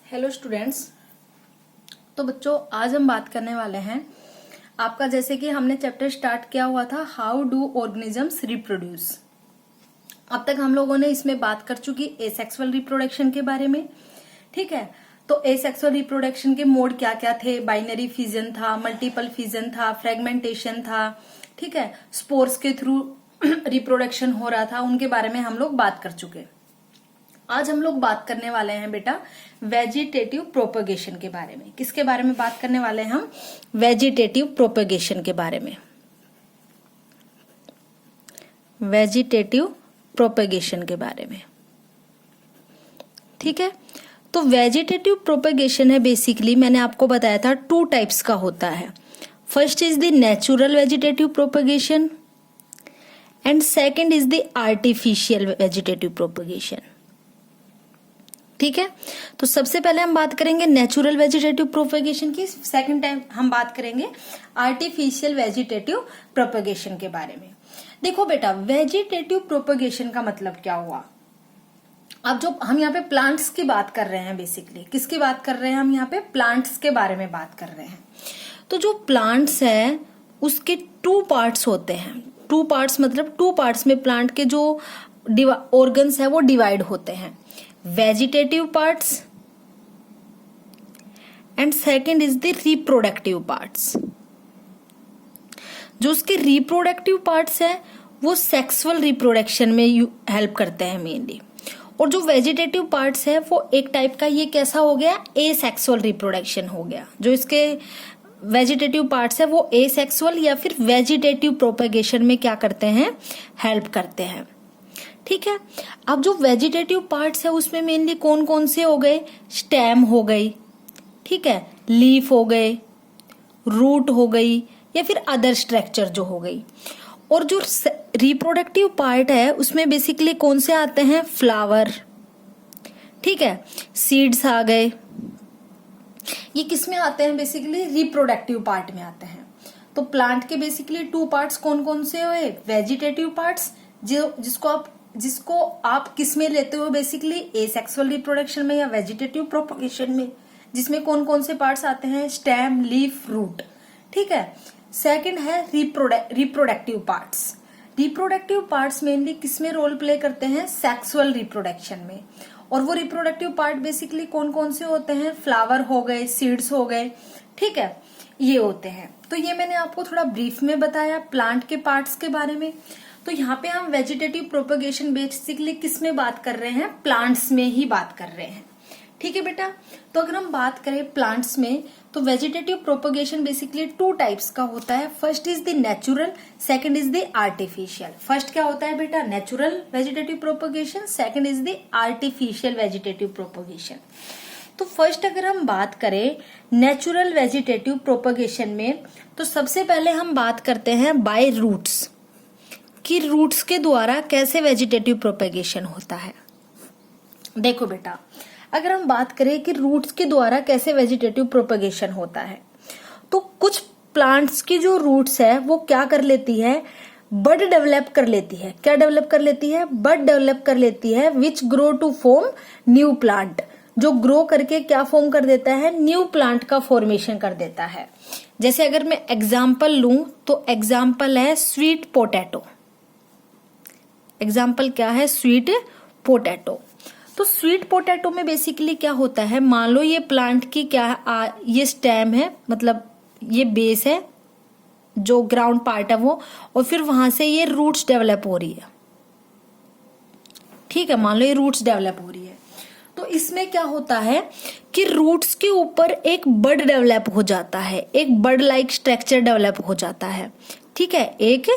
Hello students. तो बच्चों आज हम बात करने वाले हैं आपका, जैसे कि हमने चैप्टर स्टार्ट किया हुआ था हाउ डू ऑर्गेनिजम्स रिप्रोड्यूस। अब तक हम लोगों ने इसमें बात कर चुकी एसेक्सुअल रिप्रोडक्शन के बारे में। ठीक है, तो एसेक्सुअल रिप्रोडक्शन के मोड क्या क्या थे। बाइनरी फिजन था, मल्टीपल फिजन था, फ्रेगमेंटेशन था। ठीक है, स्पोर्स के थ्रू रिप्रोडक्शन हो रहा था, उनके बारे में हम लोग बात कर चुके। आज हम लोग बात करने वाले हैं बेटा वेजिटेटिव प्रोपगेशन के बारे में। किसके बारे में बात करने वाले हैं हम? वेजिटेटिव प्रोपगेशन के बारे में। वेजिटेटिव प्रोपगेशन के बारे में। ठीक है, तो वेजिटेटिव प्रोपगेशन है बेसिकली, मैंने आपको बताया था 2 टाइप्स का होता है। First is the natural vegetative propagation and second is the artificial vegetative propagation. ठीक है, तो सबसे पहले हम बात करेंगे नेचुरल वेजिटेटिव प्रोपगेशन की, सेकंड टाइम हम बात करेंगे आर्टिफिशियल वेजिटेटिव प्रोपगेशन के बारे में। देखो बेटा, वेजिटेटिव प्रोपगेशन का मतलब क्या हुआ? अब जो हम यहाँ पे प्लांट्स की बात कर रहे हैं, बेसिकली किसकी बात कर रहे हैं हम? यहाँ पे प्लांट्स के बारे में बात कर रहे हैं। तो जो प्लांट्स है उसके 2 पार्ट्स होते हैं। 2 पार्ट्स मतलब 2 पार्ट्स में प्लांट के जो ऑर्गन्स है वो डिवाइड होते हैं। Vegetative parts and second is the reproductive parts. जो उसके रिप्रोडक्टिव पार्ट्स है वो सेक्सुअल रिप्रोडक्शन में हेल्प करते हैं मेनली, और जो वेजिटेटिव पार्ट्स है वो एक टाइप का, ये कैसा हो गया? एसेक्सुअल रिप्रोडक्शन हो गया। जो इसके वेजिटेटिव पार्ट्स है वो एसेक्सुअल या फिर वेजिटेटिव प्रोपगेशन में क्या करते हैं? हेल्प करते हैं। ठीक है, अब जो वेजिटेटिव पार्ट्स है उसमें मेनली कौन कौन से हो गए? स्टेम हो गई, ठीक है, लीफ हो गए, रूट हो गई, या फिर अदर स्ट्रक्चर जो हो गई। और जो रिप्रोडक्टिव पार्ट है उसमें बेसिकली कौन से आते हैं? फ्लावर, ठीक है, सीड्स आ गए। ये किस में आते हैं? बेसिकली रिप्रोडक्टिव पार्ट में आते हैं। तो प्लांट के बेसिकली 2 पार्ट्स कौन कौन से हुए? वेजिटेटिव पार्ट्स, जिसको आप किस में लेते हो? बेसिकली एसेक्सुअल रिप्रोडक्शन में या वेजिटेटिव प्रोपगेशन में, जिसमें कौन कौन से पार्ट्स आते हैं? Stem, leaf, root. ठीक है, सेकंड है reproductive parts. Reproductive parts mainly किस में रोल प्ले करते हैं? सेक्सुअल रिप्रोडक्शन में। और वो रिप्रोडक्टिव पार्ट बेसिकली कौन कौन से होते हैं? फ्लावर हो गए, सीड्स हो गए, ठीक है, ये होते हैं। तो ये मैंने आपको थोड़ा ब्रीफ में बताया प्लांट के पार्ट्स के बारे में। तो यहाँ पे हम वेजिटेटिव प्रोपगेशन बेसिकली किस में बात कर रहे हैं? प्लांट्स में ही बात कर रहे हैं। ठीक है बेटा, तो अगर हम बात करें प्लांट्स में, तो वेजिटेटिव प्रोपगेशन बेसिकली 2 टाइप्स का होता है। First is the natural, second is the artificial. First क्या होता है बेटा? Natural vegetative propagation, second is the artificial vegetative propagation. तो फर्स्ट अगर हम बात करें नेचुरल वेजिटेटिव प्रोपगेशन में, तो सबसे पहले हम बात करते हैं बाय रूट्स, कि रूट्स के द्वारा कैसे वेजिटेटिव प्रोपगेशन होता है। देखो बेटा, अगर हम बात करें कि रूट्स के द्वारा कैसे वेजिटेटिव प्रोपगेशन होता है, तो कुछ प्लांट्स की जो रूट्स है वो क्या कर लेती है? बड डेवलप कर लेती है। क्या डेवलप कर लेती है? बड डेवलप कर लेती है, which grow to form new plant. जो ग्रो करके क्या फॉर्म कर देता है? न्यू प्लांट का फॉर्मेशन कर देता है। जैसे अगर मैं एग्जाम्पल लूं तो एग्जाम्पल है स्वीट पोटैटो। एग्जाम्पल क्या है? Sweet potato. तो स्वीट पोटैटो में बेसिकली क्या होता है? मान लो ये प्लांट की ये स्टेम है, मतलब ये बेस है, जो ग्राउंड पार्ट है वो, और फिर वहां से ये रूट्स डेवलप हो रही है। ठीक है, मान लो ये रूट्स डेवलप हो रही है। तो इसमें क्या होता है कि रूट्स के ऊपर एक बड डेवलप हो जाता है, एक बड लाइक स्ट्रक्चर डेवलप हो जाता है। ठीक है, एक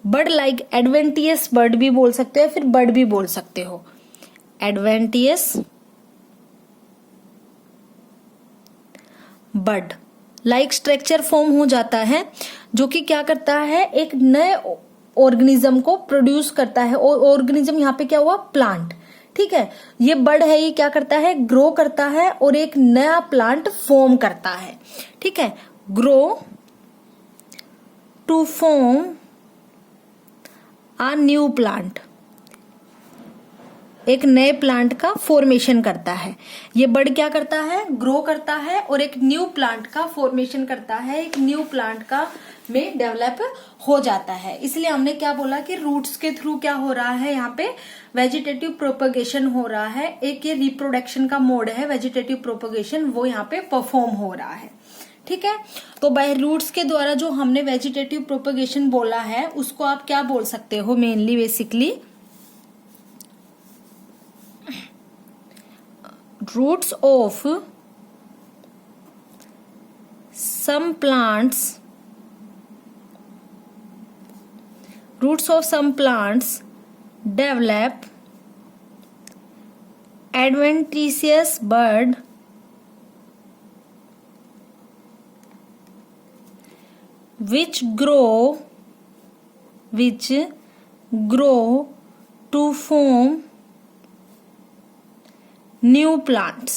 बड लाइक, एडवेंटियस बर्ड भी बोल सकते हो, फिर बर्ड भी बोल सकते हो, adventitious bird like structure form हो जाता है, जो कि क्या करता है? एक नए ऑर्गेनिज्म को प्रोड्यूस करता है। और ऑर्गेनिज्म यहाँ पे क्या हुआ? प्लांट। ठीक है, ये बर्ड है, ये क्या करता है? ग्रो करता है और एक नया प्लांट फॉर्म करता है। ठीक है, grow to form a new plant. एक नए प्लांट का फॉर्मेशन करता है। ये बर्ड क्या करता है, ग्रो करता है और एक न्यू प्लांट का फॉर्मेशन करता है, एक न्यू प्लांट का में डेवलप हो जाता है। इसलिए हमने क्या बोला कि रूट्स के थ्रू क्या हो रहा है, यहाँ पे वेजिटेटिव प्रोपगेशन हो रहा है। एक ये रिप्रोडक्शन का मोड है वेजिटेटिव प्रोपगेशन, वो यहाँ पे परफॉर्म हो रहा है। ठीक है, तो बाय रूट्स के द्वारा जो हमने वेजिटेटिव प्रोपगेशन बोला है उसको आप क्या बोल सकते हो, mainly basically roots of some plants develop adventitious bud which grow to form new plants.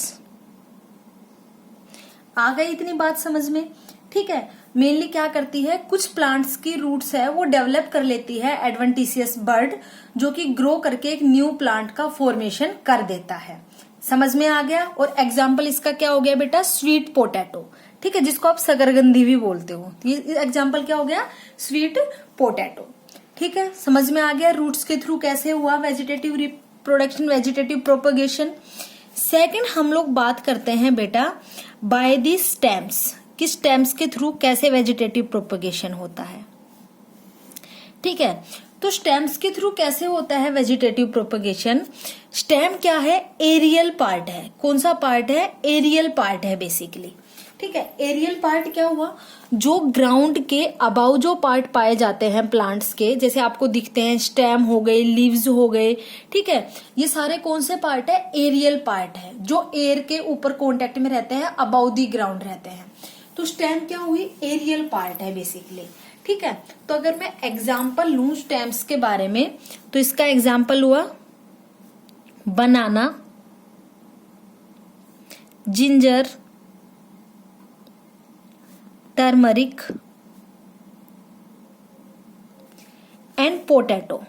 आ गई इतनी बात समझ में? ठीक है, मेनली क्या करती है, कुछ प्लांट्स की रूट्स है वो डेवलप कर लेती है एडवेंटिशियस बर्ड, जो कि ग्रो करके एक न्यू प्लांट का फॉर्मेशन कर देता है। समझ में आ गया? और एग्जाम्पल इसका क्या हो गया बेटा, स्वीट पोटैटो। ठीक है, जिसको आप शकरकंदी भी बोलते हो, ये एग्जाम्पल क्या हो गया, स्वीट पोटैटो। ठीक है, समझ में आ गया रूट्स के थ्रू कैसे हुआ vegetative reproduction, vegetative propagation. Second हम लोग बात करते हैं बेटा बाय दी स्टेम्स, कि स्टेम्स के थ्रू कैसे वेजिटेटिव प्रोपगेशन होता है। ठीक है, तो स्टेम्स के थ्रू कैसे होता है वेजिटेटिव प्रोपगेशन। स्टेम क्या है, एरियल पार्ट है। कौन सा पार्ट है, एरियल पार्ट है बेसिकली। ठीक है, एरियल पार्ट क्या हुआ, जो ग्राउंड के अबाउ जो पार्ट पाए जाते हैं प्लांट्स के, जैसे आपको दिखते हैं स्टेम हो गए, लीव्स हो गए। ठीक है, ये सारे कौन से पार्ट है, एरियल पार्ट है, जो एयर के ऊपर कांटेक्ट में रहते हैं, अबाउ दी ग्राउंड रहते हैं। तो स्टेम क्या हुई, एरियल पार्ट है बेसिकली। ठीक है, तो अगर मैं एग्जाम्पल लूं स्टेम्स के बारे में, तो इसका एग्जाम्पल हुआ बनाना, जिंजर, टर्मरिक एंड पोटैटो।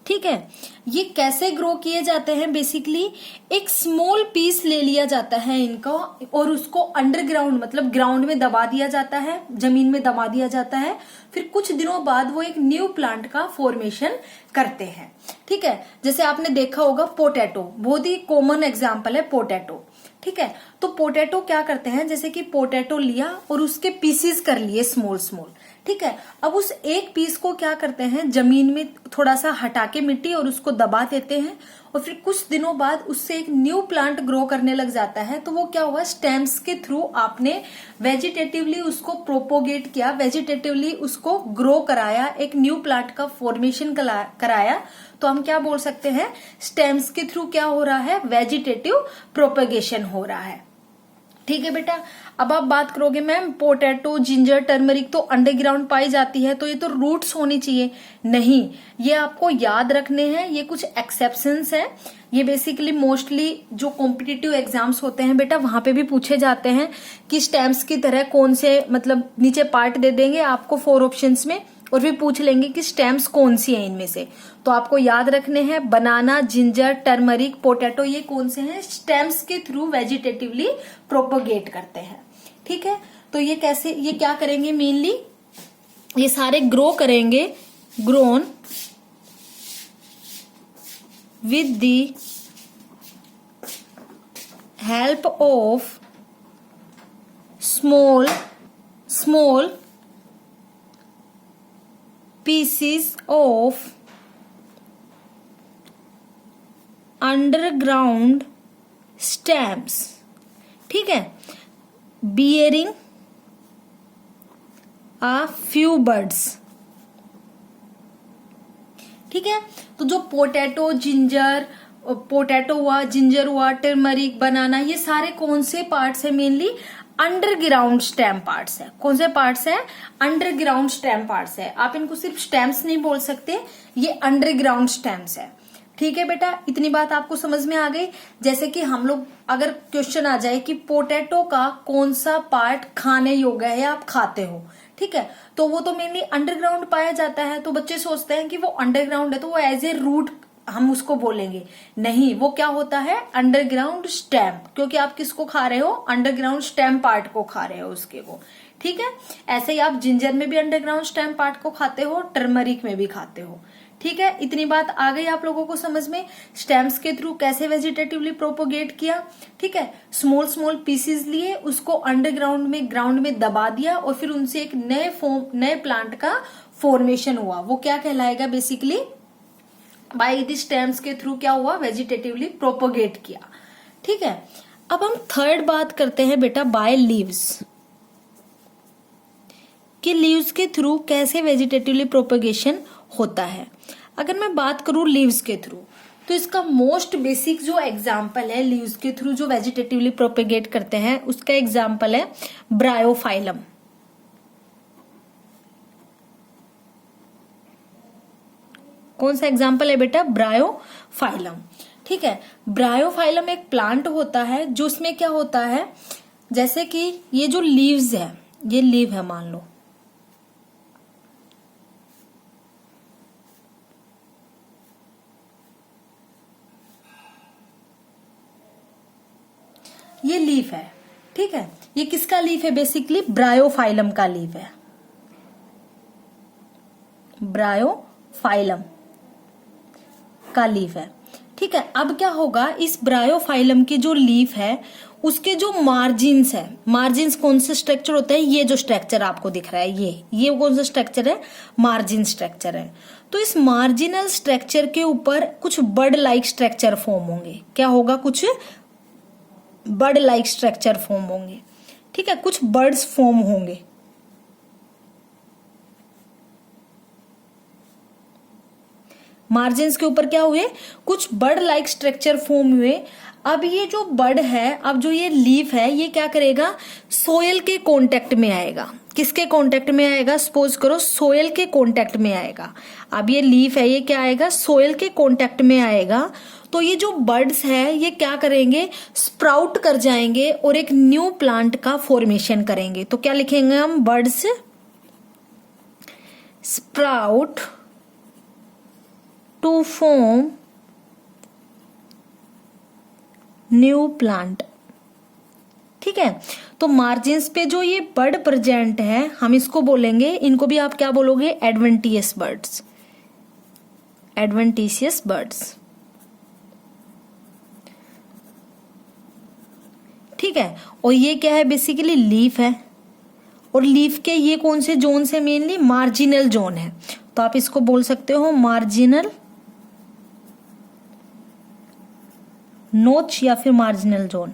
ठीक है, ये कैसे ग्रो किए जाते हैं, बेसिकली एक स्मॉल पीस ले लिया जाता है इनका और उसको अंडरग्राउंड मतलब ग्राउंड में दबा दिया जाता है, जमीन में दबा दिया जाता है। फिर कुछ दिनों बाद वो एक न्यू प्लांट का फॉर्मेशन करते हैं। ठीक है, जैसे आपने देखा होगा पोटैटो, बहुत ही कॉमन एग्जाम्पल है पोटैटो। ठीक है, तो पोटैटो क्या करते हैं, जैसे कि पोटैटो लिया और उसके पीसेस कर लिए स्मॉल स्मॉल। ठीक है, अब उस एक पीस को क्या करते हैं, जमीन में थोड़ा सा हटा के मिट्टी और उसको दबा देते हैं और फिर कुछ दिनों बाद उससे एक न्यू प्लांट ग्रो करने लग जाता है। तो वो क्या हुआ, स्टेम्स के थ्रू आपने वेजिटेटिवली उसको प्रोपोगेट किया, वेजिटेटिवली उसको ग्रो कराया, एक न्यू प्लांट का फॉर्मेशन कराया। तो हम क्या बोल सकते हैं, स्टेम्स के थ्रू क्या हो रहा है, वेजिटेटिव प्रोपगेशन हो रहा है। ठीक है बेटा, अब आप बात करोगे मैम पोटैटो, जिंजर, टर्मरिक तो अंडरग्राउंड पाई जाती है, तो ये तो रूट्स होनी चाहिए। नहीं, ये आपको याद रखने हैं, ये कुछ एक्सेप्शंस है। ये बेसिकली मोस्टली जो कॉम्पिटिटिव एग्जाम्स होते हैं बेटा, वहां पे भी पूछे जाते हैं कि स्टेम्स की तरह कौन से, मतलब नीचे पार्ट दे देंगे आपको 4 ऑप्शंस में और फिर पूछ लेंगे कि स्टेम्स कौन सी हैं इनमें से। तो आपको याद रखने हैं बनाना, जिंजर, टर्मरिक, पोटैटो, ये कौन से हैं, स्टेम्स के थ्रू वेजिटेटिवली प्रोपोगेट करते हैं। ठीक है, तो ये कैसे, ये क्या करेंगे, मेनली ये सारे ग्रो करेंगे, grown with the help of small pieces of underground stems। ठीक है, bearing a few buds। ठीक है, तो जो पोटैटो हुआ, जिंजर हुआ, टर्मरिक, बनाना, ये सारे कौन से पार्ट्स है, मेनली अंडरग्राउंड स्टेम पार्ट्स है। कौन से पार्ट्स है, अंडरग्राउंड स्टेम पार्ट्स है। आप इनको सिर्फ स्टेम्स नहीं बोल सकते, ये अंडरग्राउंड स्टेम्स है। ठीक है बेटा, इतनी बात आपको समझ में आ गई। जैसे कि हम लोग अगर क्वेश्चन आ जाए कि पोटैटो का कौन सा पार्ट खाने योग्य है, आप खाते हो, ठीक है, तो वो तो मेनली अंडरग्राउंड पाया जाता है, तो बच्चे सोचते हैं कि वो अंडरग्राउंड है तो वो एज ए रूट हम उसको बोलेंगे। नहीं, वो क्या होता है, अंडरग्राउंड स्टेम, क्योंकि आप किसको खा रहे हो, अंडरग्राउंड स्टेम पार्ट को खा रहे हो उसके वो। ठीक है, ऐसे ही आप जिंजर में भी अंडरग्राउंड स्टेम पार्ट को खाते हो, टर्मरिक में भी खाते हो। ठीक है, इतनी बात आ गई आप लोगों को समझ में, स्टेम्स के थ्रू कैसे वेजिटेटिवली प्रोपोगेट किया। ठीक है, स्मॉल स्मॉल पीसेस लिए, उसको अंडरग्राउंड में ग्राउंड में दबा दिया और फिर उनसे एक नए प्लांट का फॉर्मेशन हुआ। वो क्या कहलाएगा, बेसिकली बाय द स्टेम्स के थ्रू क्या हुआ, वेजिटेटिवली प्रोपोगेट किया। ठीक है, अब हम थर्ड बात करते हैं बेटा बाय लीव्स, कि लीव्स के थ्रू कैसे वेजिटेटिवली प्रोपोगेशन होता है। अगर मैं बात करूं लीव्स के थ्रू, तो इसका मोस्ट बेसिक जो एग्जाम्पल है लीव्स के थ्रू जो वेजिटेटिवली प्रोपेगेट करते हैं, उसका एग्जाम्पल है ब्रायोफाइलम। कौन सा एग्जाम्पल है बेटा, ब्रायोफाइलम। ठीक है, ब्रायोफाइलम एक प्लांट होता है जो उसमें क्या होता है, जैसे कि ये जो लीव्स है, ये लीव है मान लो, ये लीफ है। ठीक है, ये किसका लीफ है, बेसिकली ब्रायोफाइलम का लीफ है, ब्रायोफाइलम का लीफ है। ठीक है, अब क्या होगा, इस ब्रायोफाइलम की जो लीफ है उसके जो मार्जिन्स है, मार्जिन्स कौन से स्ट्रक्चर होते हैं, ये जो स्ट्रक्चर आपको दिख रहा है, ये कौन सा स्ट्रक्चर है, मार्जिन स्ट्रक्चर है। तो इस मार्जिनल स्ट्रक्चर के ऊपर कुछ बर्ड लाइक स्ट्रक्चर फॉर्म होंगे। क्या होगा, कुछ बर्ड लाइक स्ट्रक्चर फॉर्म होंगे। ठीक है, कुछ बर्ड्स फॉर्म होंगे। मार्जिन्स के ऊपर क्या हुए, कुछ बर्ड लाइक स्ट्रक्चर फॉर्म हुए। अब ये जो बर्ड है, अब जो ये लीफ है, ये क्या करेगा, सोयल के कांटेक्ट में आएगा। किसके कांटेक्ट में आएगा, सपोज करो सोयल के कांटेक्ट में आएगा। अब ये लीफ है, ये क्या आएगा, सोयल के कांटेक्ट में आएगा। तो ये जो बर्ड्स है ये क्या करेंगे, स्प्राउट कर जाएंगे और एक न्यू प्लांट का फॉर्मेशन करेंगे। तो क्या लिखेंगे हम, buds sprout to form new plant. ठीक है, तो मार्जिन्स पे जो ये बर्ड प्रेजेंट है, हम इसको बोलेंगे, इनको भी आप क्या बोलोगे, एडवेंटिशियस बर्ड्स, एडवेंटिशियस बर्ड्स। ठीक है, और ये क्या है, बेसिकली लीफ है, और लीफ के ये कौन से जोन से, मेनली मार्जिनल जोन है। तो आप इसको बोल सकते हो मार्जिनल नोच या फिर मार्जिनल जोन।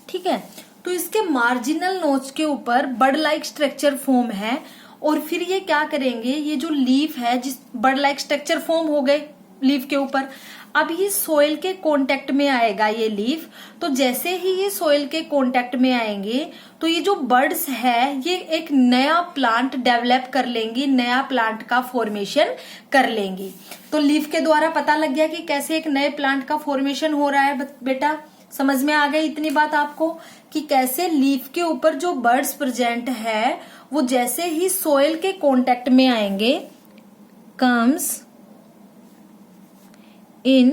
ठीक है, तो इसके मार्जिनल नोच के ऊपर बर्ड लाइक स्ट्रक्चर फॉर्म है, और फिर ये क्या करेंगे, ये जो लीफ है, जिस बर्ड लाइक स्ट्रक्चर फॉर्म हो गए लीफ के ऊपर, अब ये सोइल के कांटेक्ट में आएगा ये लीफ। तो जैसे ही ये सोइल के कांटेक्ट में आएंगे, तो ये जो बर्ड्स है ये एक नया प्लांट डेवलप कर लेंगी, नया प्लांट का फॉर्मेशन कर लेंगी। तो लीफ के द्वारा पता लग गया कि कैसे एक नए प्लांट का फॉर्मेशन हो रहा है। बेटा समझ में आ गई इतनी बात आपको, कि कैसे लीफ के ऊपर जो बर्ड्स प्रेजेंट है वो जैसे ही सोइल के कांटेक्ट में आएंगे, comes in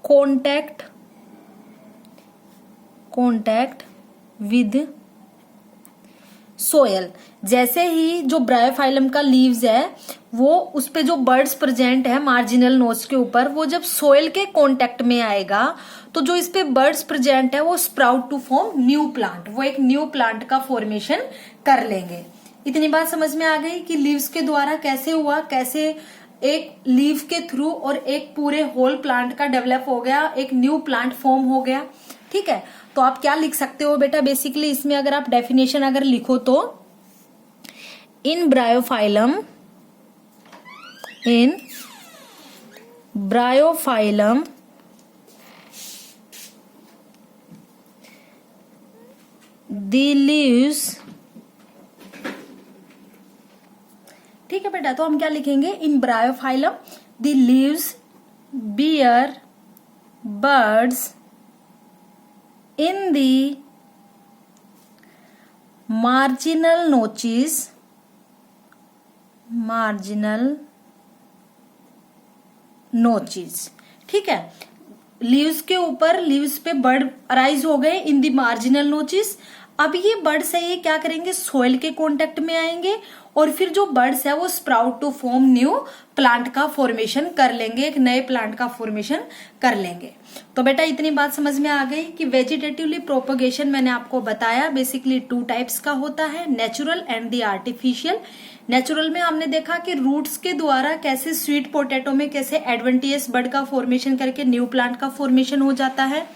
contact with soil. जैसे ही जो ब्रायोफाइलम का लीव्स है वो उस पे जो बर्ड्स प्रेजेंट है मार्जिनल नोच के ऊपर, वो जब सोयल के कांटेक्ट में आएगा तो जो इस पे बर्ड्स प्रेजेंट है वो sprout to form new plant, वो एक न्यू प्लांट का फॉर्मेशन कर लेंगे। इतनी बात समझ में आ गई कि लीव्स के द्वारा कैसे हुआ, कैसे एक लीव के थ्रू और एक पूरे होल प्लांट का डेवलप हो गया, एक न्यू प्लांट फॉर्म हो गया। ठीक है, तो आप क्या लिख सकते हो बेटा, बेसिकली इसमें अगर आप डेफिनेशन अगर लिखो तो, इन ब्रायोफाइलम द लीव्स। ठीक है बेटा, तो हम क्या लिखेंगे, in Bryophyllum the leaves bear birds in the marginal notches, ठीक है। लीव्स के ऊपर, लीव्स पे बर्ड अराइज हो गए इन दी मार्जिनल नोचेस। अब ये बर्ड्स है ये क्या करेंगे, सॉइल के कांटेक्ट में आएंगे और फिर जो बर्ड्स है वो sprout to form new plant का फॉर्मेशन कर लेंगे, एक नए प्लांट का फॉर्मेशन कर लेंगे। तो बेटा इतनी बात समझ में आ गई कि वेजिटेटिवली प्रोपगेशन मैंने आपको बताया बेसिकली 2 टाइप्स का होता है, natural and the artificial. Natural में हमने देखा कि रूट्स के द्वारा कैसे स्वीट पोटैटो में कैसे एडवेंटियस बर्ड का फॉर्मेशन करके न्यू प्लांट का फॉर्मेशन हो जाता है।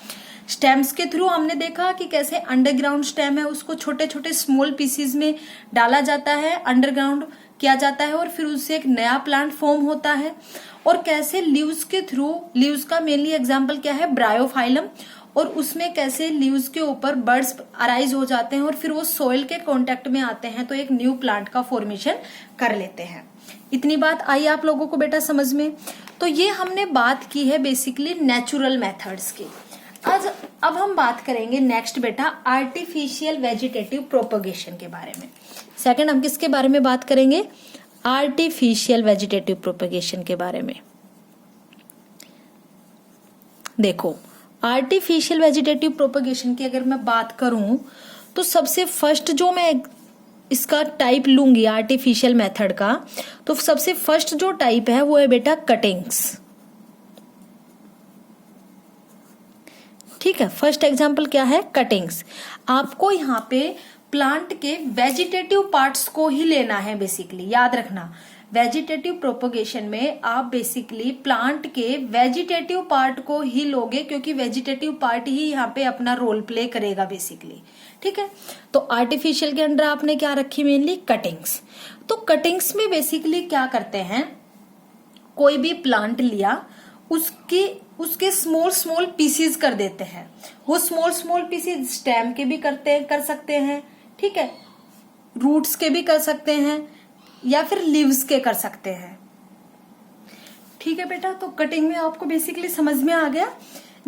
स्टेम्स के थ्रू हमने देखा कि कैसे अंडरग्राउंड स्टेम है उसको छोटे छोटे स्मॉल पीसीज में डाला जाता है, अंडरग्राउंड किया जाता है और फिर उससे एक नया प्लांट फॉर्म होता है। और कैसे लीव्स के थ्रू, लीव्स का मेनली एग्जांपल क्या है, ब्रायोफाइलम, और उसमें कैसे लीव्स के ऊपर बर्ड्स अराइज हो जाते हैं और फिर वो सॉइल के कांटेक्ट में आते हैं तो एक न्यू प्लांट का फॉर्मेशन कर लेते हैं। इतनी बात आई आप लोगों को बेटा समझ में। तो ये हमने बात की है बेसिकली नेचुरल मेथड्स की। अब हम बात करेंगे नेक्स्ट बेटा आर्टिफिशियल वेजिटेटिव प्रोपगेशन के बारे में। सेकंड हम किसके बारे में बात करेंगे, आर्टिफिशियल वेजिटेटिव प्रोपगेशन के बारे में। देखो आर्टिफिशियल वेजिटेटिव प्रोपगेशन की अगर मैं बात करूं तो सबसे फर्स्ट जो मैं इसका टाइप लूंगी आर्टिफिशियल मेथड का, तो सबसे फर्स्ट जो टाइप है वो है बेटा कटिंग्स। ठीक है, फर्स्ट एग्जांपल क्या है, कटिंग्स। आपको यहाँ पे प्लांट के वेजिटेटिव पार्ट्स को ही लेना है बेसिकली, याद रखना। वेजिटेटिव प्रोपगेशन में आप बेसिकली प्लांट के वेजिटेटिव पार्ट को ही लोगे क्योंकि वेजिटेटिव पार्ट ही यहाँ पे अपना रोल प्ले करेगा बेसिकली। ठीक है, तो आर्टिफिशियल के अंडर आपने क्या रखी, मेनली कटिंग्स। तो कटिंग्स में बेसिकली क्या करते हैं, कोई भी प्लांट लिया उसके स्मॉल स्मॉल पीसीज कर देते हैं। वो स्मॉल स्मॉल पीसीज स्टेम के भी कर सकते हैं, ठीक है, रूट्स के भी कर सकते हैं या फिर लीव्स के कर सकते हैं। ठीक है बेटा, तो कटिंग में आपको बेसिकली समझ में आ गया।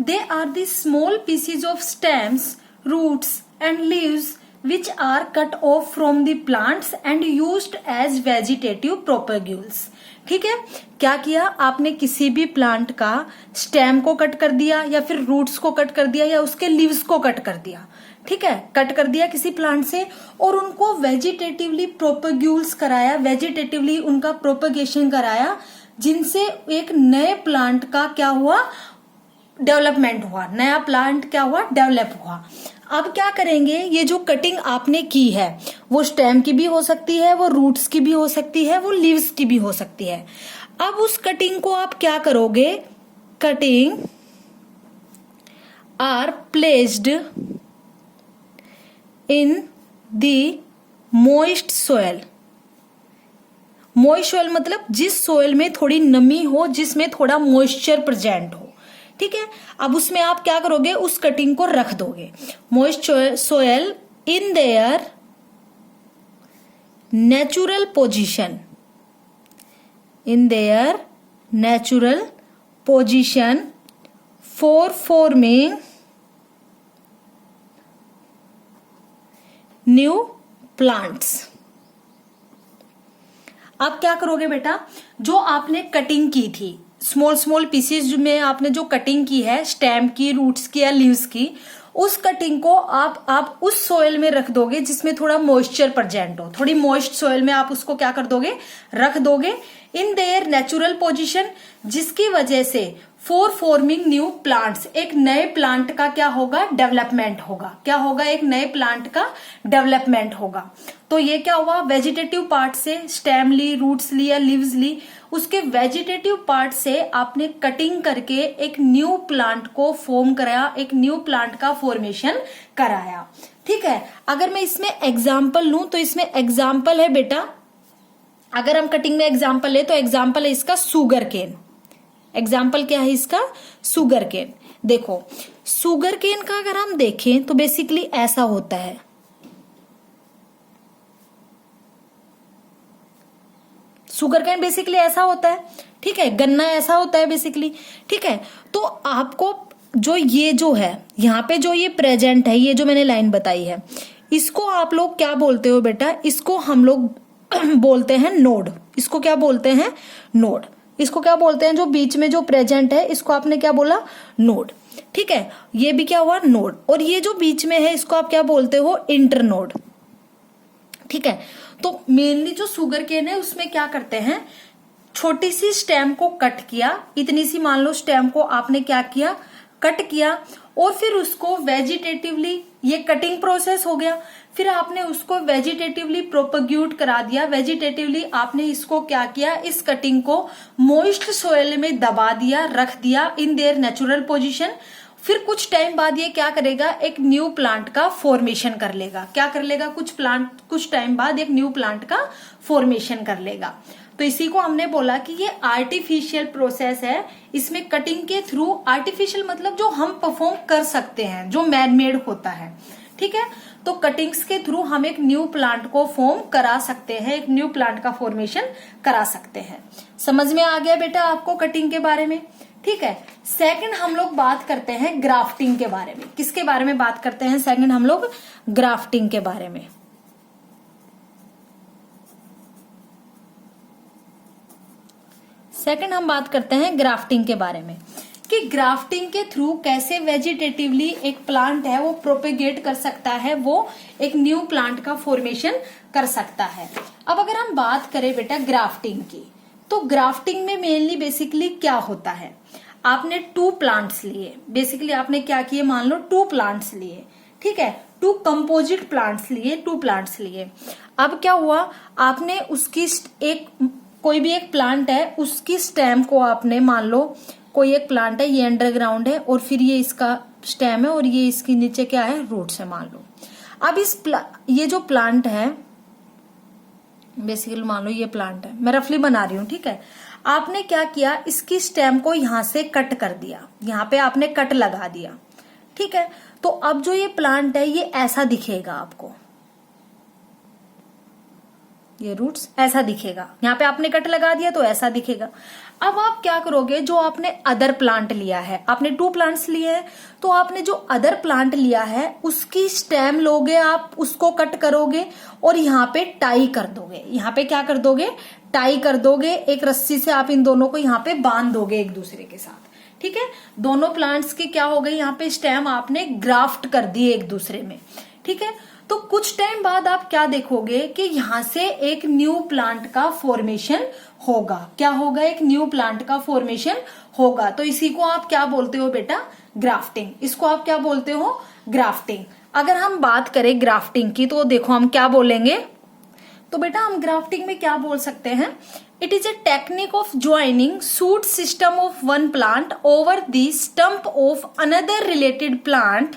They are the small pieces of stems, roots and leaves which are cut off from the plants and used as vegetative propagules। ठीक है, क्या किया आपने, किसी भी प्लांट का स्टेम को कट कर दिया या फिर रूट्स को कट कर दिया या उसके लीव्स को कट कर दिया, ठीक है, कट कर दिया किसी प्लांट से और उनको वेजिटेटिवली प्रोपग्यूल्स कराया, वेजिटेटिवली उनका प्रोपगेशन कराया, जिनसे एक नए प्लांट का क्या हुआ, डेवलपमेंट हुआ, नया प्लांट क्या हुआ, डेवलप हुआ। अब क्या करेंगे, ये जो कटिंग आपने की है वो स्टेम की भी हो सकती है, वो रूट्स की भी हो सकती है, वो लीव्स की भी हो सकती है। अब उस कटिंग को आप क्या करोगे, cutting are placed in the moist soil. Moist soil मतलब जिस सोयल में थोड़ी नमी हो, जिसमें थोड़ा मॉइस्चर प्रेजेंट हो। ठीक है, अब उसमें आप क्या करोगे, उस कटिंग को रख दोगे moist soil in their natural position, in their natural position for forming new plants. अब क्या करोगे बेटा, जो आपने कटिंग की थी स्मॉल स्मॉल पीसेज में, आपने जो कटिंग की है स्टेम की, रूट्स की या लीव्स की, उस कटिंग को आप उस सोयल में रख दोगे जिसमें थोड़ा मॉइस्चर प्रेजेंट हो, थोड़ी मॉइस्ट सोयल में आप उसको क्या कर दोगे, रख दोगे इन देयर नेचुरल पोजीशन, जिसकी वजह से फॉर फॉर्मिंग न्यू प्लांट्स, एक नए प्लांट का क्या होगा, डेवलपमेंट होगा। क्या होगा, एक नए प्लांट का डेवलपमेंट होगा। तो ये क्या हुआ, वेजिटेटिव पार्ट से स्टेम ली, रूट्स ली या लीव्स ली, उसके वेजिटेटिव पार्ट से आपने कटिंग करके एक न्यू प्लांट को फॉर्म कराया, एक न्यू प्लांट का फॉर्मेशन कराया। ठीक है, अगर मैं इसमें एग्जाम्पल लूं तो इसमें एग्जाम्पल है बेटा, अगर हम कटिंग में एग्जाम्पल ले तो एग्जाम्पल है इसका सुगर केन। एग्जाम्पल क्या है इसका, सुगर केन। देखो सुगर केन का अगर हम देखें तो बेसिकली ऐसा होता है, सुगर केन बेसिकली ऐसा होता है, ठीक है, गन्ना ऐसा होता है बेसिकली। ठीक है, तो आपको जो ये जो है यहाँ पे जो ये प्रेजेंट है, ये जो मैंने लाइन बताई है, इसको आप लोग क्या बोलते हो बेटा, इसको हम लोग बोलते हैं नोड। इसको क्या बोलते हैं, नोड। इसको क्या बोलते हैं, जो बीच में जो प्रेजेंट है इसको आपने क्या बोला, नोड। ठीक है, ये भी क्या हुआ, नोड। और ये जो बीच में है इसको आप क्या बोलते हो, इंटरनोड। ठीक है, तो मेनली जो शुगर केन है उसमें क्या करते हैं, छोटी सी स्टेम को कट किया, इतनी सी मान लो स्टेम को आपने क्या किया, कट किया, और फिर उसको वेजिटेटिवली, ये कटिंग प्रोसेस हो गया, फिर आपने उसको वेजिटेटिवली प्रोपग्यूट करा दिया। वेजिटेटिवली आपने इसको क्या किया, इस कटिंग को मॉइस्ट सोयल में दबा दिया, रख दिया इन देयर नेचुरल पोजीशन। फिर कुछ टाइम बाद ये क्या करेगा, एक न्यू प्लांट का फॉर्मेशन कर लेगा। क्या कर लेगा, कुछ टाइम बाद एक न्यू प्लांट का फॉर्मेशन कर लेगा। तो इसी को हमने बोला कि ये आर्टिफिशियल प्रोसेस है। इसमें कटिंग के थ्रू, आर्टिफिशियल मतलब जो हम परफॉर्म कर सकते हैं, जो मैन मेड होता है। ठीक है, तो कटिंग्स के थ्रू हम एक न्यू प्लांट को फॉर्म करा सकते हैं, एक न्यू प्लांट का फॉर्मेशन करा सकते हैं। समझ में आ गया बेटा आपको कटिंग के बारे में। ठीक है, सेकंड हम लोग बात करते हैं ग्राफ्टिंग के बारे में। किसके बारे में बात करते हैं, सेकंड हम लोग ग्राफ्टिंग के बारे में। सेकंड हम बात करते हैं ग्राफ्टिंग के बारे में, कि ग्राफ्टिंग के थ्रू कैसे वेजिटेटिवली एक प्लांट है वो प्रोपेगेट कर सकता है, वो एक न्यू प्लांट का फॉर्मेशन कर सकता है। अब अगर हम बात करें बेटा ग्राफ्टिंग की, तो ग्राफ्टिंग में मेनली बेसिकली क्या होता है, आपने 2 प्लांट्स लिए, बेसिकली आपने क्या किए, मान लो 2 प्लांट्स लिए। ठीक है, 2 कंपोजिट प्लांट्स लिए, 2 प्लांट्स लिए। अब क्या हुआ, आपने उसकी कोई भी एक प्लांट है, उसकी स्टेम को आपने, मान लो कोई एक प्लांट है, ये अंडरग्राउंड है, और फिर ये इसका स्टेम है, और ये इसके नीचे क्या है, रूट्स है मान लो। अब ये जो प्लांट है, बेसिकली मान लो ये प्लांट है, मैं रफली बना रही हूं। ठीक है, आपने क्या किया, इसकी स्टेम को यहां से कट कर दिया, यहां पे आपने कट लगा दिया। ठीक है, तो अब जो ये प्लांट है ये ऐसा दिखेगा आपको, ये रूट्स ऐसा दिखेगा, यहाँ पे आपने कट लगा दिया तो ऐसा दिखेगा। अब आप क्या करोगे, जो आपने अदर प्लांट लिया है, आपने 2 प्लांट्स लिए हैं, तो आपने जो अदर प्लांट लिया है उसकी स्टेम लोगे, आप उसको कट करोगे और यहाँ पे टाई कर दोगे। यहाँ पे क्या कर दोगे, टाई कर दोगे, एक रस्सी से आप इन दोनों को यहाँ पे बांध दोगे एक दूसरे के साथ। ठीक है, दोनों प्लांट्स के क्या हो गए, यहाँ पे स्टेम आपने ग्राफ्ट कर दिए एक दूसरे में। ठीक है, तो कुछ टाइम बाद आप क्या देखोगे कि यहां से एक न्यू प्लांट का फॉर्मेशन होगा। क्या होगा, एक न्यू प्लांट का फॉर्मेशन होगा। तो इसी को आप क्या बोलते हो बेटा, ग्राफ्टिंग। इसको आप क्या बोलते हो, ग्राफ्टिंग। अगर हम बात करें ग्राफ्टिंग की, तो देखो हम क्या बोलेंगे, तो बेटा हम ग्राफ्टिंग में क्या बोल सकते हैं, it is a technique of joining shoot system of one plant over the stump of another related plant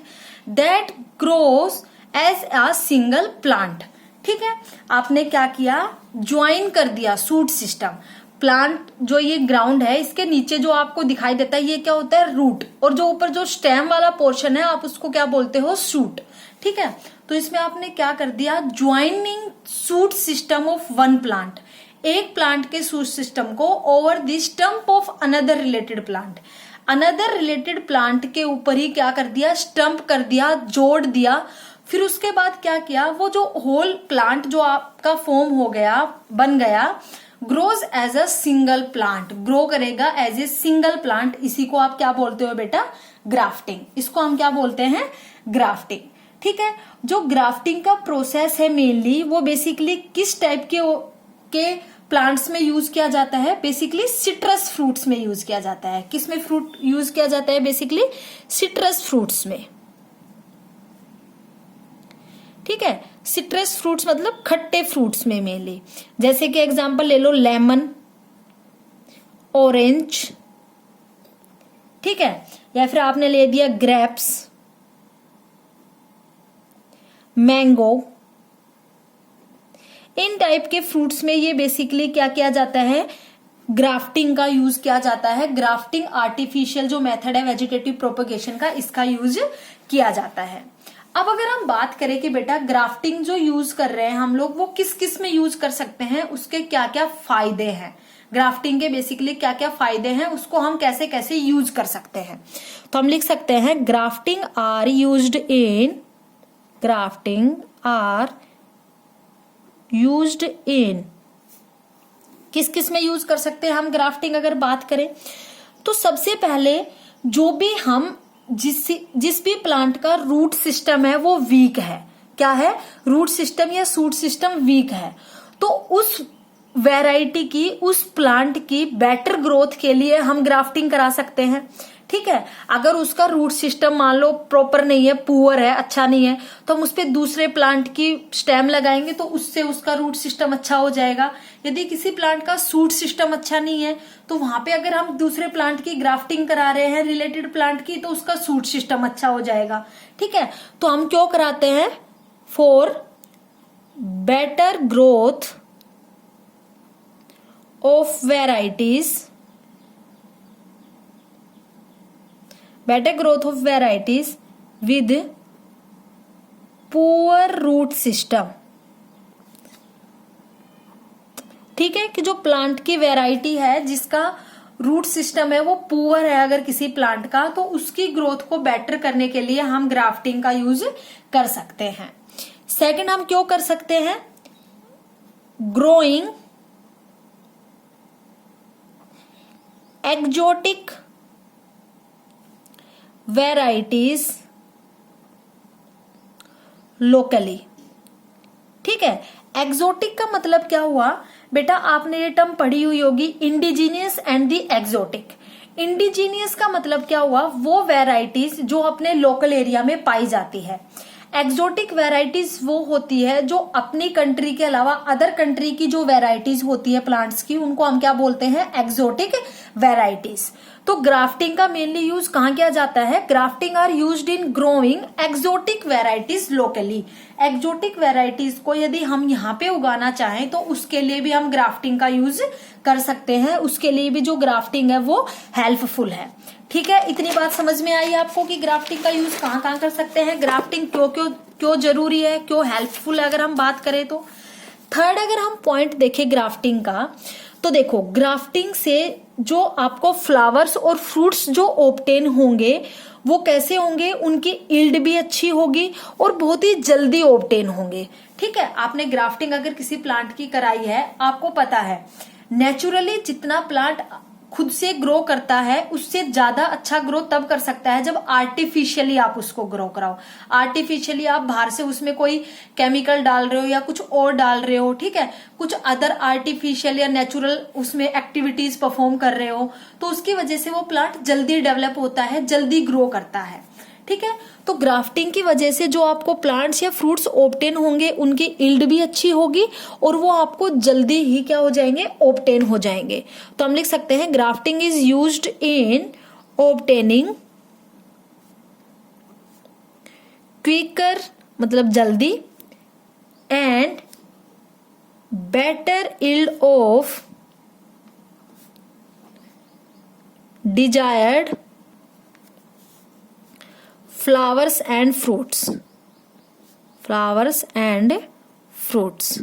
that grows as a single plant. ठीक है, आपने क्या किया, ज्वाइन कर दिया शूट सिस्टम। प्लांट जो ये ग्राउंड है, इसके नीचे जो आपको दिखाई देता है ये क्या होता है, रूट, और जो ऊपर जो स्टेम वाला पोर्शन है आप उसको क्या बोलते हो, शूट। ठीक है, तो इसमें आपने क्या कर दिया, joining shoot system of one plant, एक प्लांट के शूट सिस्टम को over the stump of another related plant, another related plant के ऊपर ही क्या कर दिया, स्टम्प कर दिया, जोड़ दिया। फिर उसके बाद क्या किया, वो जो होल प्लांट जो आपका फॉर्म हो गया, बन गया, grows as a single plant, grow करेगा एज ए सिंगल प्लांट। इसी को आप क्या बोलते हो बेटा, ग्राफ्टिंग। इसको हम क्या बोलते हैं, ग्राफ्टिंग। ठीक है, जो ग्राफ्टिंग का प्रोसेस है मेनली वो बेसिकली किस टाइप के प्लांट्स में यूज किया जाता है, बेसिकली सिट्रस फ्रूट्स में यूज किया जाता है। किस में फ्रूट यूज किया जाता है, बेसिकली सिट्रस फ्रूट्स में। ठीक है, सिट्रस फ्रूट्स मतलब खट्टे फ्रूट्स में मेनली, जैसे कि एग्जांपल ले लो लेमन, ऑरेंज। ठीक है, या फिर आपने ले दिया ग्रेप्स, मैंगो। इन टाइप के फ्रूट्स में ये बेसिकली क्या किया जाता है, ग्राफ्टिंग का यूज किया जाता है। ग्राफ्टिंग आर्टिफिशियल जो मेथड है वेजिटेटिव प्रोपगेशन का, इसका यूज किया जाता है। अब अगर हम बात करें कि बेटा ग्राफ्टिंग जो यूज कर रहे हैं हम लोग, वो किस किस में यूज कर सकते हैं, उसके क्या क्या फायदे हैं, ग्राफ्टिंग के बेसिकली क्या क्या फायदे हैं, उसको हम कैसे कैसे यूज कर सकते हैं। तो हम लिख सकते हैं grafting are used in grafting are used in, किस किस में यूज कर सकते हैं हम ग्राफ्टिंग अगर बात करें तो सबसे पहले जो भी हम जिस भी प्लांट का रूट सिस्टम है वो वीक है, क्या है, रूट सिस्टम या शूट सिस्टम वीक है, तो उस वैरायटी की, उस प्लांट की बेटर ग्रोथ के लिए हम ग्राफ्टिंग करा सकते हैं। ठीक है, अगर उसका रूट सिस्टम मान लो प्रॉपर नहीं है, पुअर है, अच्छा नहीं है, तो हम उस पे दूसरे प्लांट की स्टेम लगाएंगे तो उससे उसका रूट सिस्टम अच्छा हो जाएगा। यदि किसी प्लांट का शूट सिस्टम अच्छा नहीं है तो वहां पे अगर हम दूसरे प्लांट की ग्राफ्टिंग करा रहे हैं रिलेटेड प्लांट की, तो उसका शूट सिस्टम अच्छा हो जाएगा। ठीक है, तो हम क्यों कराते हैं, for better growth of varieties, better growth of varieties with poor root system। ठीक है, कि जो प्लांट की वैरायटी है जिसका रूट सिस्टम है वो पुअर है अगर किसी प्लांट का, तो उसकी ग्रोथ को बेटर करने के लिए हम ग्राफ्टिंग का यूज कर सकते हैं। सेकंड हम क्यों कर सकते हैं, ग्रोइंग एक्जोटिक वेराइटीज लोकली। ठीक है, एक्सोटिक का मतलब क्या हुआ बेटा, आपने ये टर्म पढ़ी हुई होगी, indigenous and the exotic. Indigenous का मतलब क्या हुआ, वो वेराइटीज जो अपने लोकल एरिया में पाई जाती है। एक्सोटिक वेराइटीज वो होती है जो अपनी कंट्री के अलावा अदर कंट्री की जो वेराइटीज होती है प्लांट्स की, उनको हम क्या बोलते हैं, एक्सोटिक वेराइटीज। तो ग्राफ्टिंग का मेनली यूज कहाँ किया जाता है, grafting are used in growing exotic varieties locally. Exotic varieties को यदि हम यहाँ पे उगाना चाहें तो उसके लिए भी हम ग्राफ्टिंग का यूज कर सकते हैं, उसके लिए भी जो ग्राफ्टिंग है वो हेल्पफुल है। ठीक है, इतनी बात समझ में आई आपको कि ग्राफ्टिंग का यूज कहाँ कहाँ कर सकते हैं, ग्राफ्टिंग क्यों क्यों क्यों जरूरी है, क्यों हेल्पफुल है अगर हम बात करें तो। थर्ड अगर हम पॉइंट देखें ग्राफ्टिंग का, तो देखो ग्राफ्टिंग से जो आपको फ्लावर्स और फ्रूट्स जो ऑब्टेन होंगे वो कैसे होंगे, उनकी यील्ड भी अच्छी होगी और बहुत ही जल्दी ऑब्टेन होंगे। ठीक है, आपने ग्राफ्टिंग अगर किसी प्लांट की कराई है, आपको पता है नेचुरली जितना प्लांट खुद से ग्रो करता है उससे ज्यादा अच्छा ग्रो तब कर सकता है जब आर्टिफिशियली आप उसको ग्रो कराओ। आर्टिफिशियली आप बाहर से उसमें कोई केमिकल डाल रहे हो या कुछ और डाल रहे हो, ठीक है, कुछ अदर आर्टिफिशियल या नेचुरल उसमें एक्टिविटीज परफॉर्म कर रहे हो, तो उसकी वजह से वो प्लांट जल्दी डेवलप होता है, जल्दी ग्रो करता है। ठीक है, तो ग्राफ्टिंग की वजह से जो आपको प्लांट्स या फ्रूट्स ऑब्टेन होंगे उनकी यील्ड भी अच्छी होगी और वो आपको जल्दी ही क्या हो जाएंगे, ऑब्टेन हो जाएंगे। तो हम लिख सकते हैं grafting is used in obtaining quicker मतलब जल्दी and better yield of desired flowers and fruits, flowers and fruits.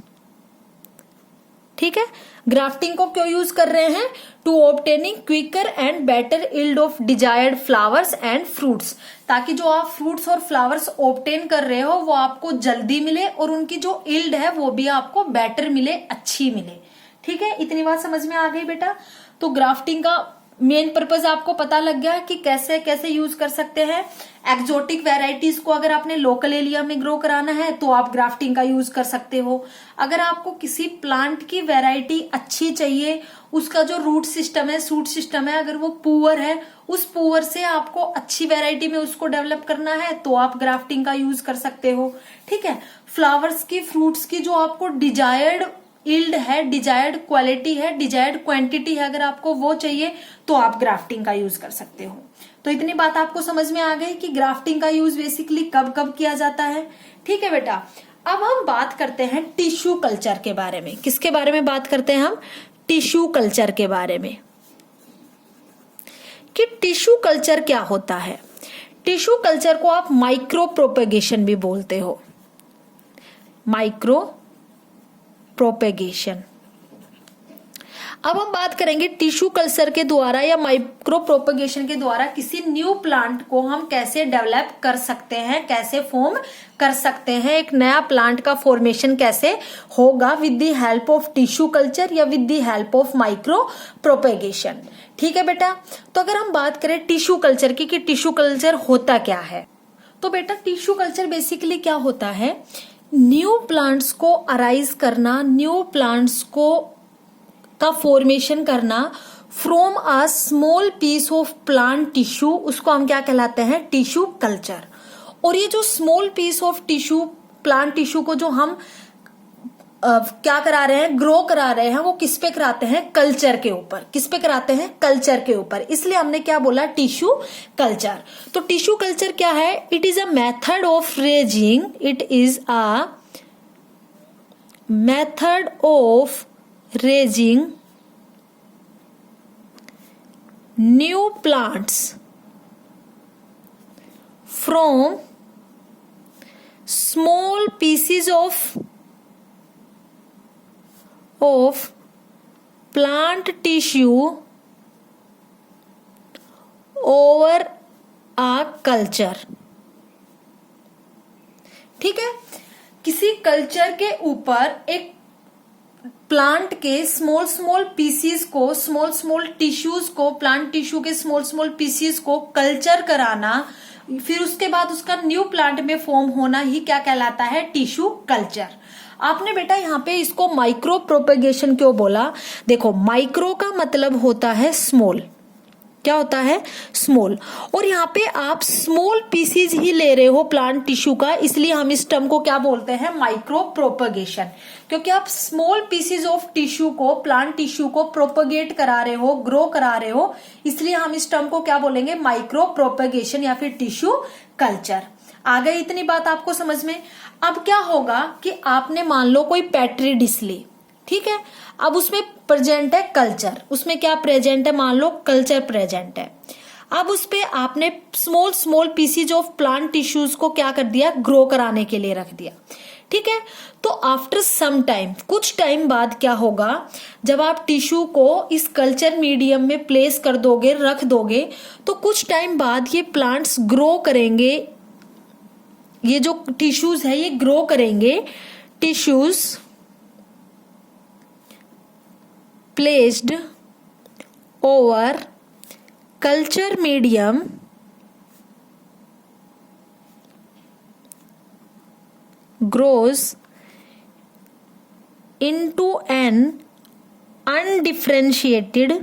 ठीक है, ग्राफ्टिंग को क्यों यूज कर रहे हैं, to obtaining quicker and better yield of desired flowers and fruits, ताकि जो आप फ्रूट्स और फ्लावर्स ऑब्टेन कर रहे हो वो आपको जल्दी मिले और उनकी जो यील्ड है वो भी आपको बेटर मिले, अच्छी मिले। ठीक है, इतनी बात समझ में आ गई बेटा। तो ग्राफ्टिंग का मेन पर्पज आपको पता लग गया कि कैसे कैसे यूज कर सकते हैं। एक्सोटिक वेराइटीज को अगर आपने लोकल एरिया में ग्रो कराना है तो आप ग्राफ्टिंग का यूज कर सकते हो। अगर आपको किसी प्लांट की वेराइटी अच्छी चाहिए, उसका जो रूट सिस्टम है, शूट सिस्टम है, अगर वो पुअर है, उस पुअर से आपको अच्छी वेराइटी में उसको डेवलप करना है तो आप ग्राफ्टिंग का यूज कर सकते हो। ठीक है, फ्लावर्स की, फ्रूट्स की जो आपको डिजायर्ड यील्ड है, डिजायर्ड क्वालिटी है, डिजायर्ड क्वांटिटी है, अगर आपको वो चाहिए तो आप ग्राफ्टिंग का यूज कर सकते हो। तो इतनी बात आपको समझ में आ गई कि ग्राफ्टिंग का यूज बेसिकली कब कब किया जाता है। ठीक है बेटा, अब हम बात करते हैं टिश्यू कल्चर के बारे में। किसके बारे में बात करते हैं हम, टिश्यू कल्चर के बारे में, कि टिश्यू कल्चर क्या होता है। टिश्यू कल्चर को आप माइक्रो प्रोपेगेशन भी बोलते हो, माइक्रो प्रोपेगेशन। अब हम बात करेंगे टिश्यू कल्चर के द्वारा या माइक्रो प्रोपगेशन के द्वारा किसी न्यू प्लांट को हम कैसे डेवलप कर सकते हैं, कैसे फॉर्म कर सकते हैं, एक नया प्लांट का फॉर्मेशन कैसे होगा with the help of tissue culture या with the help of micropropagation. ठीक है बेटा, तो अगर हम बात करें टिश्यू कल्चर की कि टिश्यू कल्चर होता क्या है, तो बेटा टिश्यू कल्चर बेसिकली क्या होता है, न्यू प्लांट्स को अराइज करना, न्यू प्लांट्स को का फॉर्मेशन करना from a small piece of plant tissue, उसको हम क्या कहलाते हैं, टिश्यू कल्चर। और ये जो small piece of tissue, plant tissue को जो हम क्या करा रहे हैं, ग्रो करा रहे हैं, वो किस पे कराते हैं, कल्चर के ऊपर। किस पे कराते हैं, कल्चर के ऊपर, इसलिए हमने क्या बोला, टिश्यू कल्चर। तो टिश्यू कल्चर क्या है, it is a method of raising, it is a method of raising new plants from small pieces of plant tissue over a culture। ठीक है, किसी कल्चर के ऊपर एक प्लांट के स्मॉल स्मॉल पीसीज को, स्मॉल स्मॉल टिश्यूज को, plant tissue के स्मॉल स्मॉल पीसीज को कल्चर कराना, फिर उसके बाद उसका न्यू प्लांट में फॉर्म होना ही क्या कहलाता है, टिश्यू कल्चर। आपने बेटा यहाँ पे इसको माइक्रो प्रोपेगेशन क्यों बोला, देखो माइक्रो का मतलब होता है स्मॉल, क्या होता है, स्मॉल, और यहाँ पे आप स्मॉल पीसीज ही ले रहे हो प्लांट टिश्यू का, इसलिए हम इस टर्म को क्या बोलते हैं, माइक्रो प्रोपगेशन। क्योंकि आप स्मॉल पीसीज ऑफ टिश्यू को, प्लांट टिश्यू को प्रोपगेट करा रहे हो, ग्रो करा रहे हो, इसलिए हम इस टर्म को क्या बोलेंगे, माइक्रो प्रोपगेशन या फिर टिश्यू कल्चर। आ गई इतनी बात आपको समझ में। अब क्या होगा कि आपने मान लो कोई पेट्री डिश ली, ठीक है, अब उसमें प्रेजेंट है कल्चर, उसमें क्या प्रेजेंट है, मान लो कल्चर प्रेजेंट है। अब उस पे आपने small small pieces of plant tissues को क्या कर दिया, ग्रो कराने के लिए रख दिया। ठीक है, तो आफ्टर सम टाइम, कुछ टाइम बाद क्या होगा, जब आप टिश्यू को इस कल्चर मीडियम में प्लेस कर दोगे, रख दोगे, तो कुछ टाइम बाद ये प्लांट्स ग्रो करेंगे, ये जो टिश्यूज है ये ग्रो करेंगे, tissues placed over culture medium grows into an undifferentiated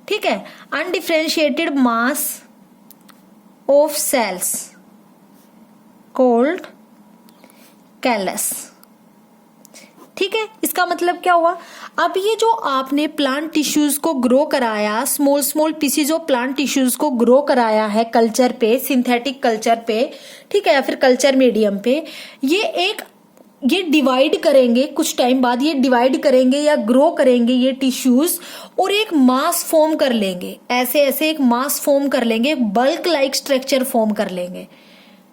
ठीक है, undifferentiated mass of cells called callus. ठीक है, इसका मतलब क्या हुआ, अब ये जो आपने प्लांट टिश्यूज को ग्रो कराया, small small pieces of plant tissues को ग्रो कराया है कल्चर पे, सिंथेटिक कल्चर पे, ठीक है, या फिर कल्चर मीडियम पे, ये डिवाइड करेंगे, कुछ टाइम बाद ये डिवाइड करेंगे या ग्रो करेंगे ये टिश्यूज, और एक मास फॉर्म कर लेंगे, ऐसे ऐसे एक मास फॉर्म कर लेंगे, बल्क लाइक स्ट्रक्चर फॉर्म कर लेंगे।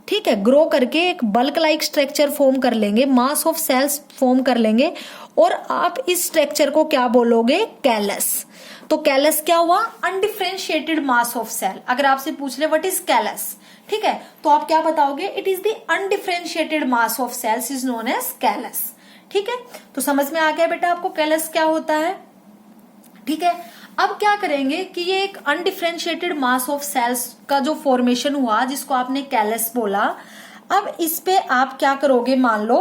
ठीक है, ग्रो करके एक बल्क लाइक स्ट्रक्चर फॉर्म कर लेंगे, मास ऑफ सेल्स फॉर्म कर लेंगे, और आप इस स्ट्रक्चर को क्या बोलोगे, कैलस। तो कैलस क्या हुआ, अनडिफरेंशिएटेड मास ऑफ सेल। अगर आपसे पूछ ले व्हाट इज कैलस, ठीक है, तो आप क्या बताओगे, it is the undifferentiated mass of cells is known as callus. ठीक है, तो समझ में आ गया बेटा आपको कैलस क्या होता है। ठीक है, अब क्या करेंगे कि ये एक अनडिफरेंशिएटेड मास ऑफ सेल्स का जो फॉर्मेशन हुआ, जिसको आपने कैलस बोला, अब इस पे आप क्या करोगे, मान लो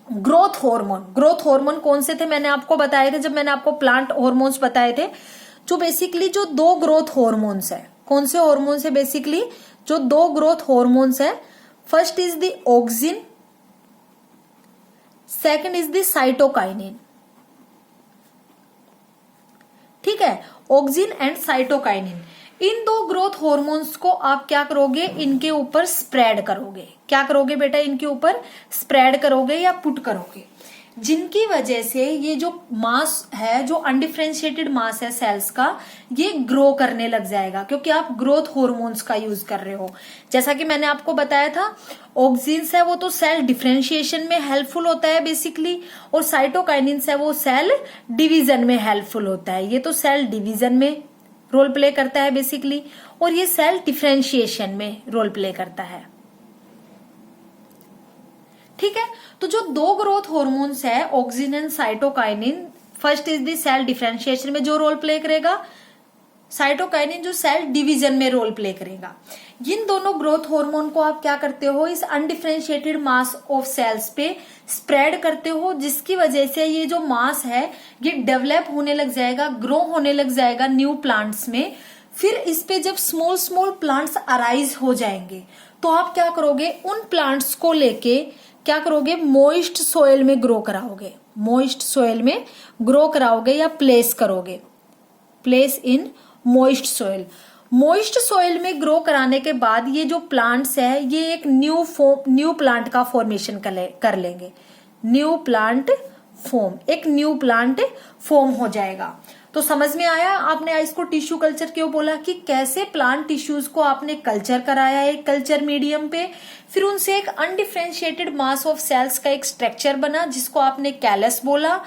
ग्रोथ हार्मोन। ग्रोथ हार्मोन कौन से थे, मैंने आपको बताए थे जब मैंने आपको प्लांट हार्मोन्स बताए थे, जो बेसिकली जो दो ग्रोथ हार्मोन्स है, कौन से हार्मोन्स है, बेसिकली जो दो ग्रोथ हार्मोन्स है, first is the auxin, second is the cytokinin. ठीक है, ऑक्सिन एंड साइटोकाइनिन, इन दो ग्रोथ हार्मोन्स को आप क्या करोगे, इनके ऊपर स्प्रेड करोगे। क्या करोगे बेटा, इनके ऊपर स्प्रेड करोगे या पुट करोगे। जिनकी वजह से ये जो मास है, जो अनडिफरेंशिएटेड मास है सेल्स का, ये ग्रो करने लग जाएगा, क्योंकि आप ग्रोथ हॉर्मोन्स का यूज कर रहे हो। जैसा कि मैंने आपको बताया था, ऑक्सिन्स है वो तो सेल डिफरेंशिएशन में हेल्पफुल होता है बेसिकली, और साइटोकाइनिन्स है वो सेल डिवीजन में हेल्पफुल होता है। ये तो सेल डिवीजन में रोल प्ले करता है बेसिकली, और ये सेल डिफरेंशिएशन में रोल प्ले करता है। ठीक है, तो जो दो ग्रोथ हॉर्मोन्स है auxin and cytokinin, first is the cell differentiation में जो रोल प्ले करेगा, साइटोकाइनिन जो सेल डिवीजन में रोल प्ले करेगा। इन दोनों ग्रोथ हार्मोन को आप क्या करते हो, इस अनडिफरेंशिएटेड मास ऑफ सेल्स पे स्प्रेड करते हो, जिसकी वजह से ये जो मास है ये डेवलप होने लग जाएगा, ग्रो होने लग जाएगा न्यू प्लांट्स में। फिर इस पे जब स्मॉल स्मॉल प्लांट्स अराइज हो जाएंगे तो आप क्या करोगे, उन प्लांट्स को लेके क्या करोगे, मॉइस्ट सोइल में ग्रो कराओगे, मॉइस्ट सोइल में ग्रो कराओगे या प्लेस करोगे, place in moist soil. Moist soil में ग्रो कराने के बाद ये जो प्लांट्स है ये एक न्यू प्लांट का फॉर्मेशन कर लेंगे, न्यू प्लांट फॉर्म, एक न्यू प्लांट फॉर्म हो जाएगा। तो समझ में आया आपने इसको टिश्यू कल्चर क्यों बोला, कि कैसे प्लांट टिश्यूज को आपने कल्चर कराया एक कल्चर मीडियम पे, फिर उनसे एक अनडिफरेंशिएटेड मास ऑफ सेल्स का एक स्ट्रक्चर बना जिसको आपने कैलस बोला।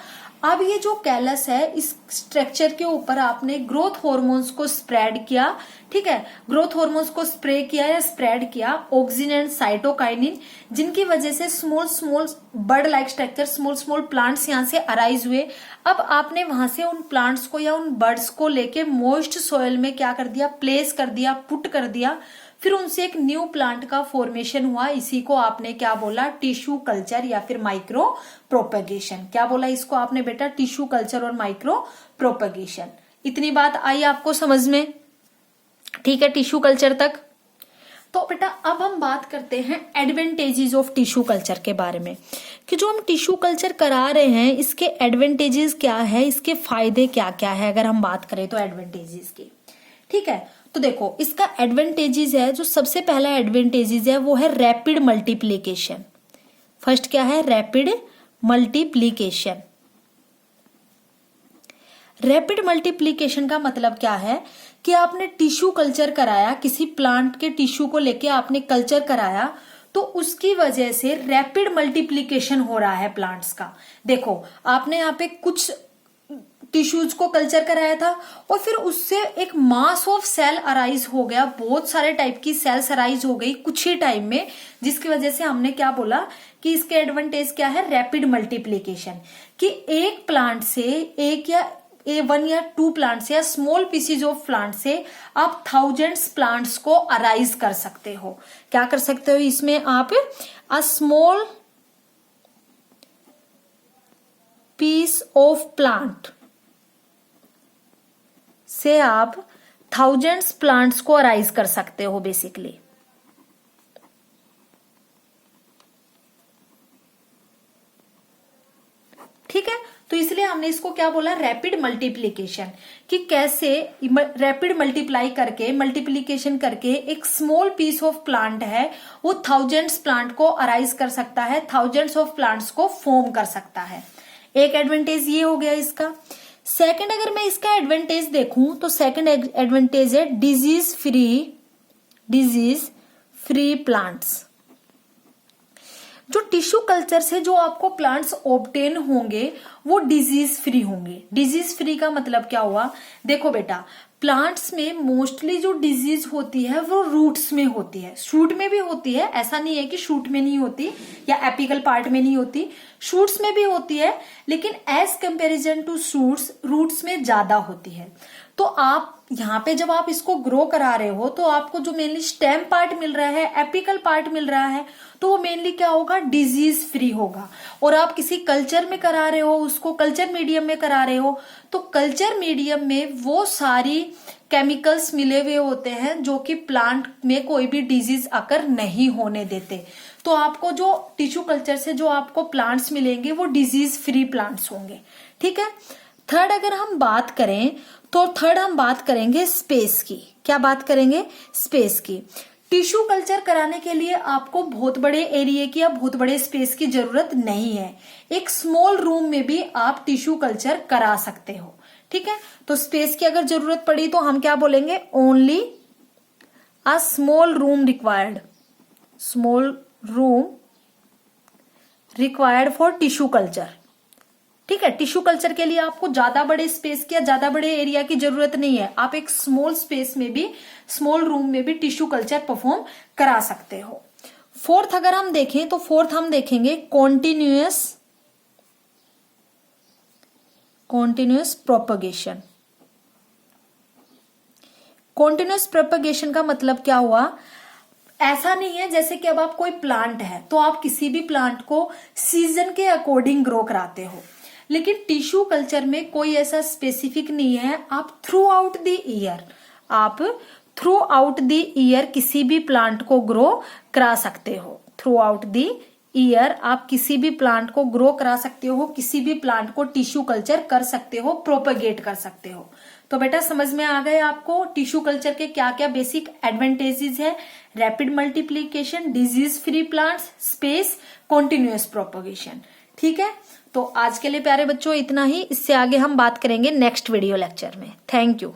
अब ये जो कैलस है इस स्ट्रक्चर के ऊपर आपने ग्रोथ हॉर्मोन्स को स्प्रेड किया। ठीक है, ग्रोथ हॉर्मोन्स को स्प्रे किया या स्प्रेड किया, ऑक्सिन एंड साइटोकाइनिन, जिनकी वजह से small small bird like structure, small small plants यहाँ से अराइज हुए। अब आपने वहां से उन प्लांट्स को या उन बर्ड्स को लेके मॉइस्ट सोइल में क्या कर दिया, प्लेस कर दिया, पुट कर दिया, फिर उनसे एक न्यू प्लांट का फॉर्मेशन हुआ। इसी को आपने क्या बोला, टिश्यू कल्चर या फिर माइक्रो प्रोपगेशन। क्या बोला इसको आपने बेटा, टिश्यू कल्चर और माइक्रो प्रोपगेशन। इतनी बात आई आपको समझ में, ठीक है, टिश्यू कल्चर तक। तो बेटा अब हम बात करते हैं एडवांटेजेस ऑफ टिश्यू कल्चर के बारे में, कि जो हम टिश्यू कल्चर करा रहे हैं इसके एडवांटेजेस क्या है, इसके फायदे क्या क्या है, अगर हम बात करें तो एडवांटेजेस की। ठीक है, तो देखो इसका एडवांटेजेस है, जो सबसे पहला एडवांटेजेस है वो है रैपिड मल्टीप्लीकेशन। फर्स्ट क्या है, रैपिड मल्टीप्लीकेशन। रैपिड मल्टीप्लीकेशन का मतलब क्या है, कि आपने टिश्यू कल्चर कराया, किसी प्लांट के टिश्यू को लेके आपने कल्चर कराया, तो उसकी वजह से रैपिड मल्टीप्लीकेशन हो रहा है प्लांट्स का। देखो आपने यहाँ पे कुछ टिश्यूज को कल्चर कराया था और फिर उससे एक मास ऑफ सेल अराइज हो गया, बहुत सारे टाइप की सेल्स अराइज हो गई कुछ ही टाइम में, जिसकी वजह से हमने क्या बोला कि इसके एडवांटेज क्या है, रैपिड मल्टीप्लीकेशन, कि एक प्लांट से एक या वन या टू प्लांट से या स्मॉल पीसीज ऑफ प्लांट से आप थाउजेंड्स प्लांट्स को अराइज कर सकते हो। क्या कर सकते हो इसमें आप, a small piece of plant से आप थाउजेंड्स प्लांट्स को अराइज कर सकते हो बेसिकली। ठीक है, तो इसलिए हमने इसको क्या बोला, रैपिड मल्टीप्लीकेशन, कि कैसे रैपिड मल्टीप्लीकेशन करके एक स्मॉल पीस ऑफ प्लांट है वो थाउजेंड्स प्लांट को अराइज कर सकता है, थाउजेंड्स ऑफ प्लांट्स को फॉर्म कर सकता है। एक एडवांटेज ये हो गया इसका। सेकंड अगर मैं इसका एडवांटेज देखूं तो सेकंड एडवांटेज है डिजीज फ्री प्लांट्स। जो टिश्यू कल्चर से जो आपको प्लांट्स ऑब्टेन होंगे वो डिजीज फ्री होंगे। डिजीज फ्री का मतलब क्या हुआ, देखो बेटा प्लांट्स में मोस्टली जो डिजीज होती है वो रूट्स में होती है, शूट में भी होती है, ऐसा नहीं है कि शूट में नहीं होती या एपिकल पार्ट में नहीं होती, शूट्स में भी होती है, लेकिन as comparison to shoots roots में ज्यादा होती है। तो आप यहाँ पे जब आप इसको ग्रो करा रहे हो तो आपको जो मेनली स्टेम पार्ट मिल रहा है, एपिकल पार्ट मिल रहा है, तो वो मेनली क्या होगा, डिजीज फ्री होगा। और आप किसी कल्चर में करा रहे हो, उसको कल्चर मीडियम में करा रहे हो, तो कल्चर मीडियम में वो सारी केमिकल्स मिले हुए होते हैं जो कि प्लांट में कोई भी डिजीज आकर नहीं होने देते। तो आपको जो टिश्यू कल्चर से जो आपको प्लांट्स मिलेंगे वो डिजीज फ्री प्लांट्स होंगे। ठीक है, थर्ड अगर हम बात करें तो थर्ड हम बात करेंगे स्पेस की। क्या बात करेंगे, स्पेस की। टिश्यू कल्चर कराने के लिए आपको बहुत बड़े एरिया की या बहुत बड़े स्पेस की जरूरत नहीं है। एक स्मॉल रूम में भी आप टिश्यू कल्चर करा सकते हो। ठीक है, तो स्पेस की अगर जरूरत पड़ी तो हम क्या बोलेंगे, only a small room required, small room required for tissue culture. ठीक है, टिश्यू कल्चर के लिए आपको ज्यादा बड़े स्पेस की या ज्यादा बड़े एरिया की जरूरत नहीं है। आप एक स्मॉल स्पेस में भी, स्मॉल रूम में भी टिश्यू कल्चर परफॉर्म करा सकते हो। फोर्थ अगर हम देखें तो फोर्थ हम देखेंगे कॉन्टिन्यूअस प्रोपगेशन। कॉन्टिन्यूअस प्रोपगेशन का मतलब क्या हुआ, ऐसा नहीं है जैसे कि अब आप कोई प्लांट है तो आप किसी भी प्लांट को सीजन के अकॉर्डिंग ग्रो कराते हो, लेकिन टिश्यू कल्चर में कोई ऐसा स्पेसिफिक नहीं है। आप थ्रू आउट द ईयर किसी भी प्लांट को ग्रो करा सकते हो। थ्रू आउट द ईयर आप किसी भी प्लांट को ग्रो करा सकते हो, किसी भी प्लांट को टिश्यू कल्चर कर सकते हो, प्रोपेगेट कर सकते हो। तो बेटा समझ में आ गए आपको टिश्यू कल्चर के क्या क्या बेसिक एडवांटेजेस है, rapid multiplication, disease free plants, space, continuous propagation. ठीक है, तो आज के लिए प्यारे बच्चों इतना ही। इससे आगे हम बात करेंगे नेक्स्ट वीडियो लेक्चर में। Thank you.